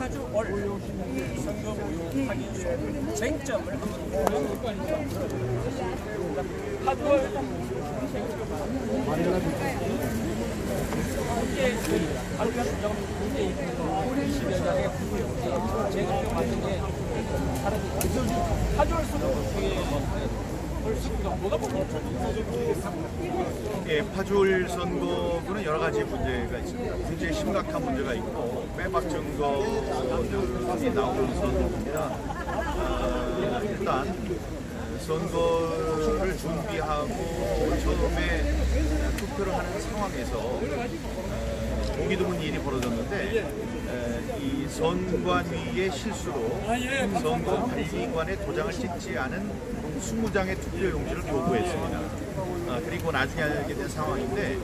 파주월 선거 무효 확인 쟁점을 한번 파주월 이게 발표한 주장은 문재인 시위원장의 제가 봤는 게 파주월 선거 예, 파주월 선거구는 여러 가지 문제가 있습니다. 굉장히 심각한 문제가 있고 빼박 증거들이 나오는 선거입니다. 일단 선거를 준비하고 처음에 투표를 하는 상황에서 보기 드문 일이 벌어졌는데 이 선관위의 실수로 선거관리관의 도장을 찍지 않은 20장의 투표용지를 교부했습니다. 그리고 나중에 알게 된 상황인데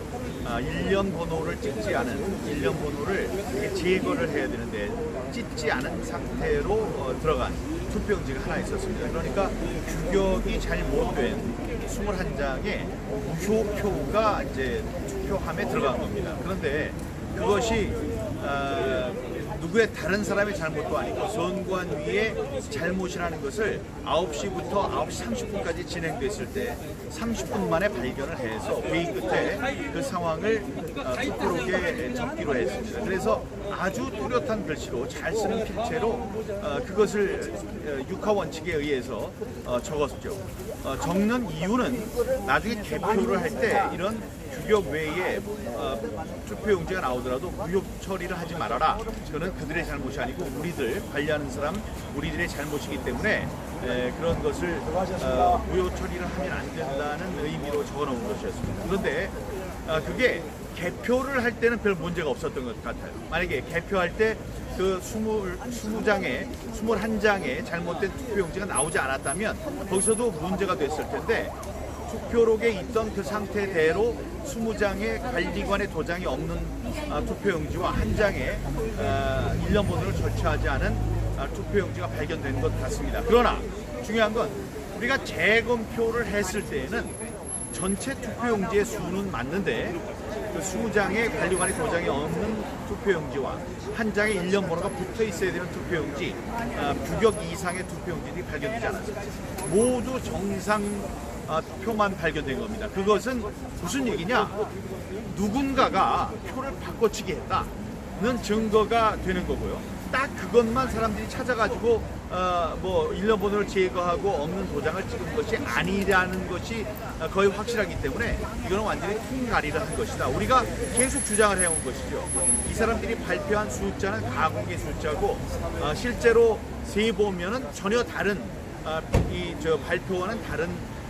1년 번호를 찍지 않은 1년 번호를 제거를 해야 되는데 찍지 않은 상태로 들어간 투표용지가 하나 있었습니다. 그러니까 규격이 잘 못된 21장의 무효표가 이제 투표함에 들어간 겁니다. 그런데 그것이 누구의 다른 사람의 잘못도 아니고 선관위의 잘못이라는 것을 9시부터 9시 30분까지 진행됐을 때 30분 만에 발견을 해서 회의 끝에 그 상황을 투표록에 적기로 했습니다. 그래서 아주 뚜렷한 글씨로 잘 쓰는 필체로 그것을 육하 원칙에 의해서 적었죠. 적는 이유는 나중에 개표를 할 때 이런 규격 외에 투표용지가 나오더라도 무효 처리를 하지 말아라. 그거는 그들의 잘못이 아니고 우리들 관리하는 사람 우리들의 잘못이기 때문에 그런 것을 무효 처리를 하면 안 된다는 의미로 적어놓은 것이었습니다. 그런데 그게 개표를 할 때는 별 문제가 없었던 것 같아요. 만약에 개표할 때 그 21장의 잘못된 투표용지가 나오지 않았다면 거기서도 문제가 됐을 텐데 투표록에 있던 그 상태대로 20장의 관리관의 도장이 없는 투표용지와 한 장의 1년 번호를 절차하지 않은 투표용지가 발견된 것 같습니다. 그러나 중요한 건 우리가 재검표를 했을 때에는 전체 투표용지의 수는 맞는데 그 20장의 관리관의 도장이 없는 투표용지와 한 장의 1년 번호가 붙어 있어야 되는 투표용지, 규격 이상의 투표용지들이 발견되지 않았습니다. 모두 정상 표만 발견된 겁니다. 그것은 무슨 얘기냐? 누군가가 표를 바꿔치기 했다는 증거가 되는 거고요. 딱 그것만 사람들이 찾아가지고 뭐 1년 번호를 제거하고 없는 도장을 찍은 것이 아니라는 것이 거의 확실하기 때문에 이거는 완전히 통가리를 한 것이다. 우리가 계속 주장을 해온 것이죠. 이 사람들이 발표한 숫자는 가공의 숫자고 실제로 세보면은 전혀 다른 발표와는 다른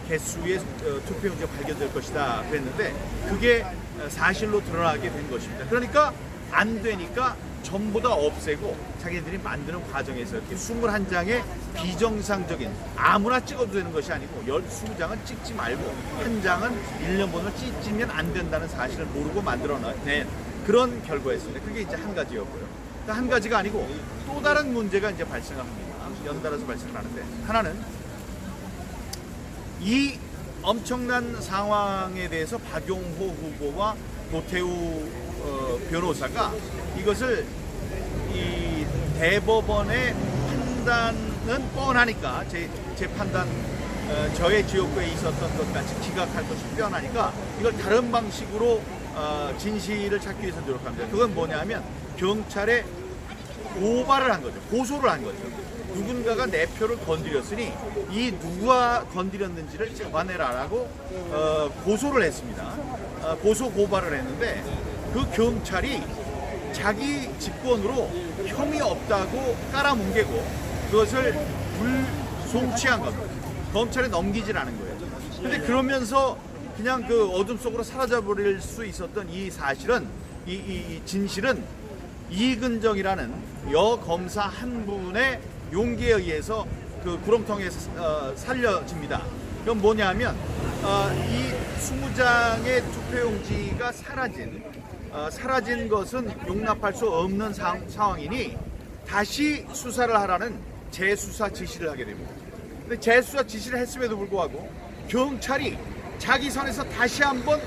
개수의 투표용지가 발견될 것이다 그랬는데 그게 사실로 드러나게 된 것입니다. 그러니까 안 되니까 전부 다 없애고 자기들이 만드는 과정에서 이렇게 21장의 비정상적인 아무나 찍어도 되는 것이 아니고 20장은 찍지 말고 한 장은 1년 번호를 찍으면 안 된다는 사실을 모르고 만들어낸 그런 결과였습니다. 그게 이제 한 가지였고요. 그러니까 한 가지가 아니고 또 다른 문제가 이제 발생합니다. 연달아서 발생을 하는데 하나는 이 엄청난 상황에 대해서 박용호 후보와 노태우 변호사가 이것을 이 대법원의 판단은 뻔하니까 제 판단 저의 지역구에 있었던 것 같이 기각할 것이 뻔하니까 이걸 다른 방식으로 진실을 찾기 위해서 노력합니다. 그건 뭐냐면 경찰에 고발을 한 거죠. 고소를 한 거죠. 누군가가 내 표를 건드렸으니 이 누가 건드렸는지를 잡아내라라고 고소를 했습니다. 고소 고발을 했는데 그 경찰이 자기 직권으로 혐의 없다고 깔아뭉개고 그것을 불송치한 겁니다. 검찰에 넘기질 않은 거예요. 근데 그러면서 그냥 그 어둠 속으로 사라져버릴 수 있었던 이 사실은 이 진실은 이근정이라는 여검사 한 분의 용기에 의해서 그 구렁텅이에서 살려집니다. 그건 뭐냐면 이 20장의 투표용지가 사라진 것은 용납할 수 없는 상황이니 다시 수사를 하라는 재수사 지시를 하게 됩니다. 근데 재수사 지시를 했음에도 불구하고 경찰이 자기 선에서 다시 한번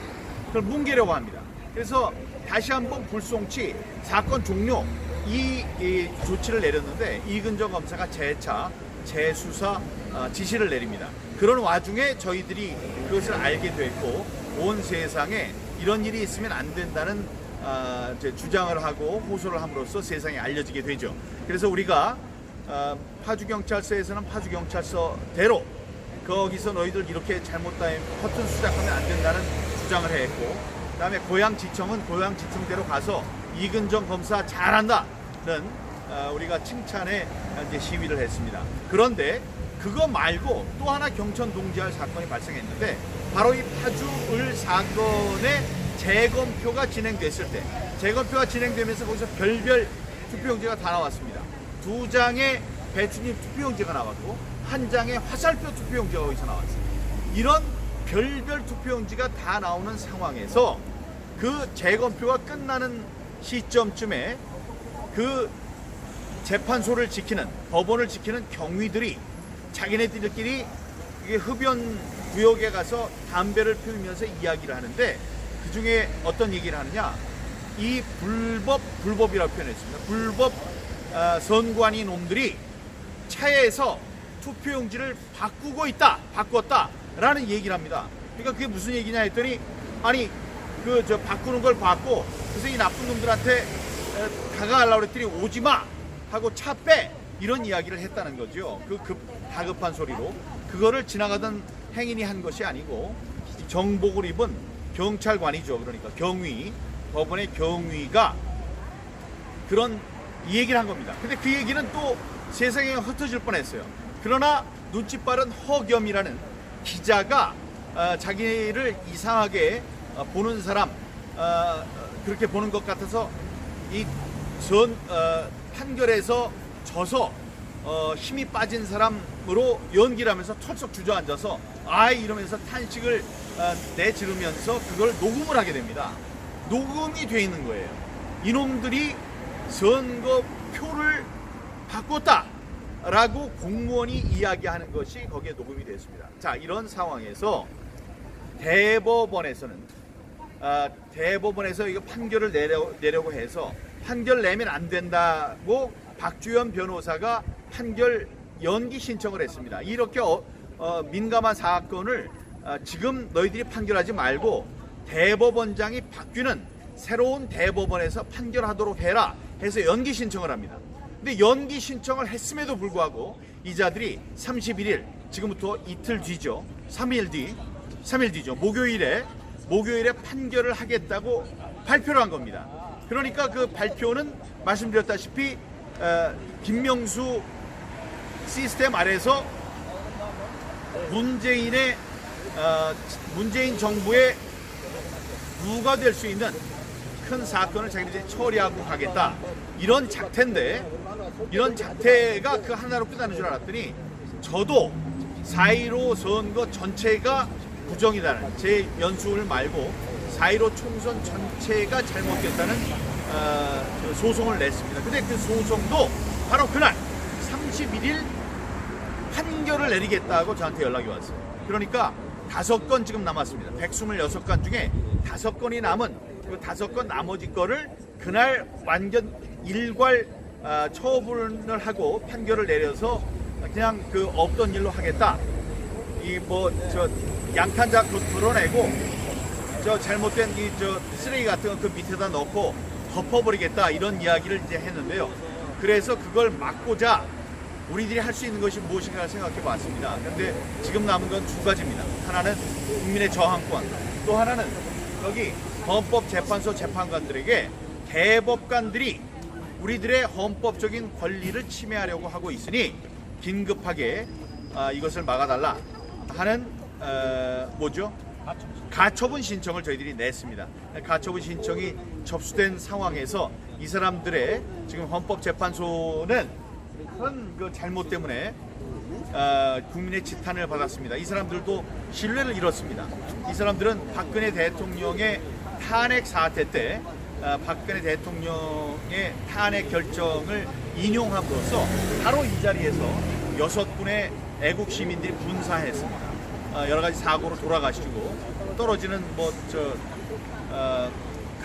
그걸 뭉개려고 합니다. 그래서 다시 한번 불송치 사건 종료 이 조치를 내렸는데 이근정 검사가 재차 재수사 지시를 내립니다. 그런 와중에 저희들이 그것을 알게 됐고 온 세상에 이런 일이 있으면 안 된다는 주장을 하고 호소를 함으로써 세상에 알려지게 되죠. 그래서 우리가 파주경찰서에서는 파주경찰서대로 거기서 너희들 이렇게 잘못된 허튼 수작하면 안 된다는 주장을 했고, 그 다음에 고양지청은 고양지청대로 가서 이근정 검사 잘한다는 우리가 칭찬에 이제 시위를 했습니다. 그런데 그거 말고 또 하나 경천 동지할 사건이 발생했는데, 바로 이 파주을 사건의 재검표가 진행됐을 때, 재검표가 진행되면서 거기서 별별 투표용지가 다 나왔습니다. 2장의 배추잎 투표용지가 나왔고 1장의 화살표 투표용지가 거기서 나왔어요. 이런 별별 투표용지가 다 나오는 상황에서 그 재검표가 끝나는 시점쯤에 그 재판소를 지키는, 법원을 지키는 경위들이 자기네들끼리 흡연 구역에 가서 담배를 피우면서 이야기를 하는데, 그 중에 어떤 얘기를 하느냐, 이 불법이라고 표현했습니다. 불법 선관위 놈들이 차에서 투표용지를 바꿨다라는 얘기를 합니다. 그러니까 그게 무슨 얘기냐 했더니, 아니 바꾸는 걸 봤고, 그래서 이 나쁜 놈들한테 다가가려고 그랬더니 오지마 하고 차 빼, 이런 이야기를 했다는 거죠. 그 다급한 소리로. 그거를 지나가던 행인이 한 것이 아니고 정복을 입은 경찰관이죠. 그러니까 경위, 법원의 경위가 그런 얘기를 한 겁니다. 근데 그 얘기는 또 세상에 흩어질 뻔했어요. 그러나 눈치 빠른 허겸이라는 기자가 자기를 이상하게 보는 사람, 그렇게 보는 것 같아서 이 판결에서 져서 힘이 빠진 사람으로 연기를 하면서 털썩 주저앉아서 이러면서 탄식을 내지르면서 그걸 녹음을 하게 됩니다. 녹음이 돼 있는 거예요. 이놈들이 선거표를 바꿨다라고 공무원이 이야기하는 것이 거기에 녹음이 됐습니다. 자, 이런 상황에서 대법원에서는 대법원에서 이거 판결을 내려고 해서 판결 내면 안 된다고 박주현 변호사가 판결 연기 신청을 했습니다. 이렇게 민감한 사건을 지금 너희들이 판결하지 말고 대법원장이 바뀌는 새로운 대법원에서 판결하도록 해라 해서 연기 신청을 합니다. 근데 연기 신청을 했음에도 불구하고 이자들이 31일, 지금부터 이틀 뒤죠. 3일 뒤죠. 목요일에 판결을 하겠다고 발표를 한 겁니다. 그러니까 그 발표는 말씀드렸다시피 김명수 시스템 아래서 문재인 정부의 누가 될 수 있는 큰 사건을 자기들이 처리하고 가겠다, 이런 작태인데, 이런 작태가 그 하나로 끝나는 줄 알았더니 저도 4.15 선거 전체가 부정이다는, 제 연수를 말고 4.15 총선 전체가 잘못됐다는 소송을 냈습니다. 근데 그 소송도 바로 그날 31일 판결을 내리겠다고 저한테 연락이 왔어요. 그러니까 5건 지금 남았습니다. 126건 중에 5건이 남은 그 5건 나머지 거를 그날 완전 일괄 처분을 하고 판결을 내려서 그냥 그 없던 일로 하겠다. 양탄자 드러내고 잘못된 쓰레기 같은 거 그 밑에다 넣고 덮어버리겠다, 이런 이야기를 이제 했는데요. 그래서 그걸 막고자 우리들이 할 수 있는 것이 무엇인가 생각해 봤습니다. 그런데 지금 남은 건 2가지입니다. 하나는 국민의 저항권, 또 하나는 여기 헌법재판소 재판관들에게 대법관들이 우리들의 헌법적인 권리를 침해하려고 하고 있으니 긴급하게 이것을 막아달라 하는 가처분 신청을 저희들이 냈습니다. 가처분 신청이 접수된 상황에서 이 사람들의 지금 헌법재판소는 큰 그 잘못 때문에 국민의 지탄을 받았습니다. 이 사람들도 신뢰를 잃었습니다. 이 사람들은 박근혜 대통령의 탄핵 사태 때 박근혜 대통령의 탄핵 결정을 인용함으로써 바로 이 자리에서 6분의 애국 시민들이 분사했습니다. 여러 가지 사고로 돌아가시고 떨어지는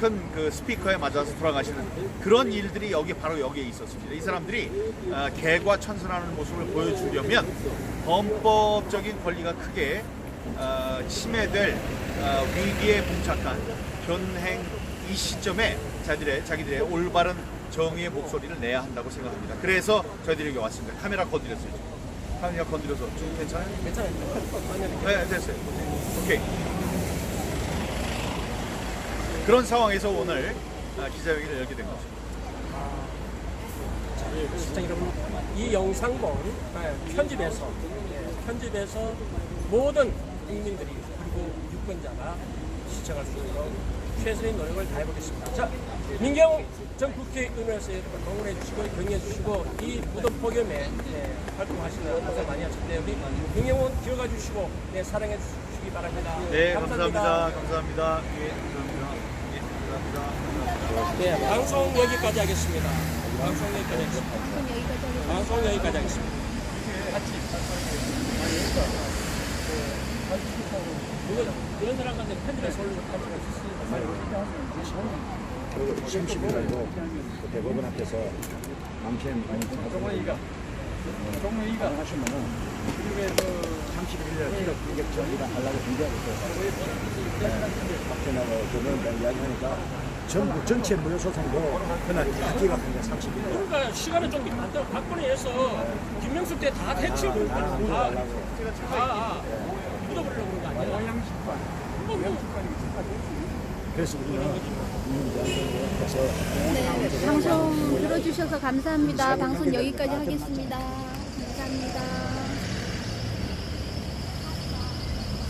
큰 그 스피커에 맞아서 돌아가시는 그런 일들이 바로 여기에 있었습니다. 이 사람들이 개과천선하는 모습을 보여주려면 헌법적인 권리가 크게 침해될 위기에 봉착한 현행 이 시점에 자기들의 올바른 정의의 목소리를 내야 한다고 생각합니다. 그래서 저희들이 여기 왔습니다. 카메라 건드렸어요. 카메라 건드려서 좀 괜찮아요? 괜찮아요. 네, 됐어요. 오케이. 그런 상황에서 오늘 기자회견을 열게 된 거죠. 시청자 여러분, 이 영상본 편집해서 모든 국민들이 그리고 유권자가 시청할 수 있도록 최선의 노력을 다해보겠습니다. 자, 민경 전 국회의원에서 여러분 응원해 주시고 격려해 주시고 이 무덤 폭염에 활동하시는 고생 많이 하셨는데 우리 민경은 기억해 주시고 사랑해 주시기 바랍니다. 네, 감사합니다. 감사합니다. 예, 감사합니다. 예, 감사합니다. 네, 방송 여기까지 하겠습니다. 방송 여기까지 하겠습니다. 이런 사람한테 편집해서 올리고 그리고 30일날도 대법원 앞에서 망신 종로이가 하시면은 31일 기록 공격 전이라 하려고 준비하고 있어요. 박전하고 저는 이야기하니까 전부 전체 무효 소송도 그날 다 기각합니다. 30일. 그러니까 시간을 좀 박근혜 해서 김명숙 때 다 대치해버릴 거야. 다 묻어버리려고 그런 거 아니야? 그래서 우리는 국민들한테 네, 방송 들어주셔서 감사합니다. 방송 여기까지 하겠습니다. 감사합니다.